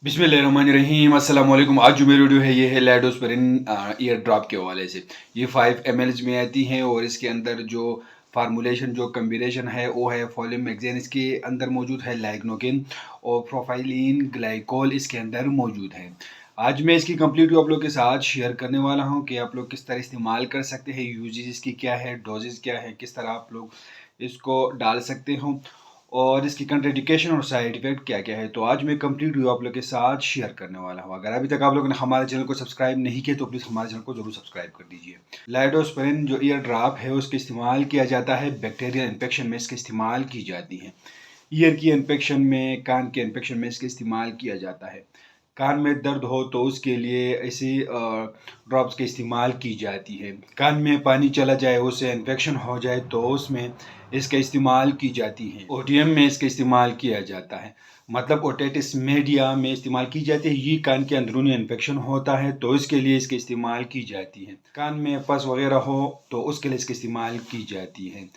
बिस्मिल्लाहिर्रहमानिर्रहीम अस्सलाम वालेकुम। आज जो मेरी वीडियो है ये है लैडोस्पिरिन ईयर ड्रॉप के हवाले से। ये 5 ml में आती हैं और इसके अंदर जो फार्मूलेशन जो कम्बिनेशन है वो है फॉलियम मैगजीन, इसके अंदर मौजूद है लाइग्नोकिन और प्रोफाइलिन ग्लाइकोल इसके अंदर मौजूद है। आज मैं इसकी कंप्लीट व्यू आप लोग के साथ शेयर करने वाला हूँ कि आप लोग किस तरह इस्तेमाल कर सकते हैं, यूजेस इसकी क्या है, डोजेस क्या है, किस तरह आप लोग इसको डाल सकते हो और इसकी कंट्राइंडिकेशन और साइड इफेक्ट क्या क्या है। तो आज मैं कंप्लीट व्यू आप लोग के साथ शेयर करने वाला हूँ। अगर अभी तक आप लोगों ने हमारे चैनल को सब्सक्राइब नहीं किया तो प्लीज़ हमारे चैनल को जरूर सब्सक्राइब कर दीजिए। लाइडोस्पिरिन जो ईयर ड्रॉप है उसका इस्तेमाल किया जाता है, बैक्टीरियल इन्फेक्शन में इसका इस्तेमाल की जाती है। ईयर की इन्फेक्शन में, कान के इन्फेक्शन में इसका इस्तेमाल किया जाता है। कान में दर्द हो तो उसके लिए ऐसी ड्रॉप्स का इस्तेमाल की जाती है। कान में पानी चला जाए, उससे इन्फेक्शन हो जाए तो उसमें इसका इस्तेमाल की जाती है। ओटीएम में इसका इस्तेमाल किया जाता है, मतलब ओटिटिस मीडिया में इस्तेमाल की जाती है। ये कान के अंदरूनी इन्फेक्शन होता है तो इसके लिए इसका इस्तेमाल की जाती है। कान में पस वगैरह हो तो उसके लिए इसका इस्तेमाल की जाती है।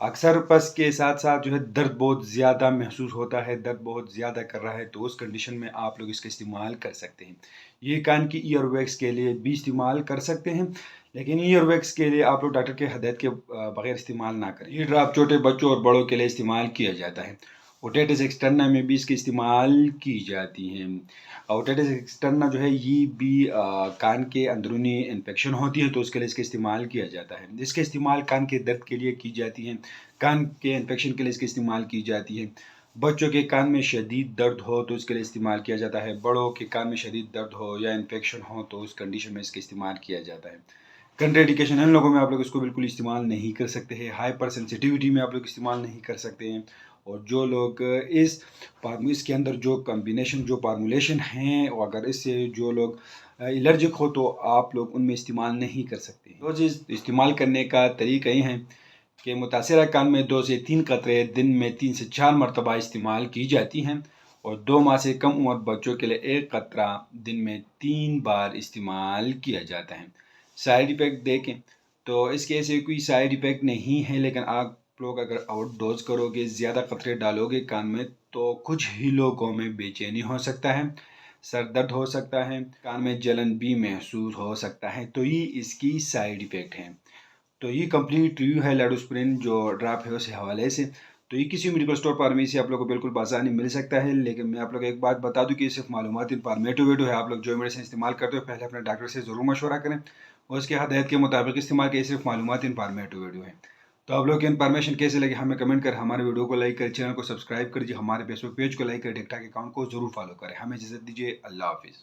अक्सर पस के साथ साथ जो है दर्द बहुत ज़्यादा महसूस होता है, दर्द बहुत ज़्यादा कर रहा है तो उस कंडीशन में आप लोग इसका इस्तेमाल कर सकते हैं। ये कान की ईयर वैक्स के लिए भी इस्तेमाल कर सकते हैं, लेकिन ईयर वैक्स के लिए आप लोग डॉक्टर के हदायत के बगैर इस्तेमाल ना करें। ये ड्रॉप छोटे बच्चों और बड़ों के लिए इस्तेमाल किया जाता है। ओटिटिस एक्सटर्ना में भी इसकी इस्तेमाल की जाती है। ओटिटिस एक्सटर्ना जो है ये भी कान के अंदरूनी इन्फेक्शन होती है तो उसके लिए इसका इस्तेमाल किया जाता है। इसका इस्तेमाल कान के दर्द के लिए की जाती है, कान के इन्फेक्शन के लिए इसका इस्तेमाल की जाती है। बच्चों के कान में शदीद दर्द हो तो इसके लिए इस्तेमाल किया जाता है। बड़ों के कान में शदीद दर्द हो या इन्फेक्शन हो तो उस कंडीशन में इसका इस्तेमाल किया जाता है। कंट्राइंडिकेशन इन लोगों में आप लोग इसको बिल्कुल इस्तेमाल नहीं कर सकते हैं। हाइपर सेंसिटिविटी में आप लोग इस्तेमाल नहीं कर सकते हैं। और जो लोग इसके अंदर जो कम्बिनेशन जो फार्मूलेशन हैं और अगर इससे जो लोग एलर्जिक हो तो आप लोग उनमें इस्तेमाल नहीं कर सकते। डोजेज इस्तेमाल करने का तरीका ये है कि मुतासरा कान में 2 से 3 कतरे दिन में 3 से 4 मरतबा इस्तेमाल की जाती हैं और 2 माह से कम उम्र बच्चों के लिए 1 कतरा दिन में 3 बार इस्तेमाल किया जाता है। साइड इफ़ेक्ट देखें तो इसके ऐसे कोई साइड इफ़ेक्ट नहीं है, लेकिन आप लोग अगर आउट डोज करोगे, ज़्यादा कतरे डालोगे कान में तो कुछ ही लोगों में बेचैनी हो सकता है, सर दर्द हो सकता है, कान में जलन भी महसूस हो सकता है। तो ये इसकी साइड इफ़ेक्ट हैं। तो ये कंप्लीट रिव्यू है लैडोस्पिरिन जो ड्रॉप है उस हवाले से। तो ये किसी मेडिकल स्टोर फार्मेसी आप लोग को बिल्कुल आसानी मिल सकता है, लेकिन मैं आप लोग एक बात बता दूं कि ये सिर्फ मालूमाती इन्फॉर्मेटिव वीडियो है। आप लोग जो मेडिसिन इस्तेमाल करते हो पहले अपने डॉक्टर से ज़रूर मशवरा करें और उसके हदायत के मुताबिक इस्तेमाल करें। सिर्फ मालूमाती इन्फॉर्मेटिव वीडियो है। तो आप लोग की इन्फॉर्मेशन कैसे लगी हमें कमेंट कर, हमारे वीडियो को लाइक करें, चैनल को सब्सक्राइब करिए, हमारे फेसबुक पेज को लाइक करें, टिकटॉक अकाउंट को जरूर फॉलो करें। हमें इजाज़त दीजिए, अल्लाह हाफिज़।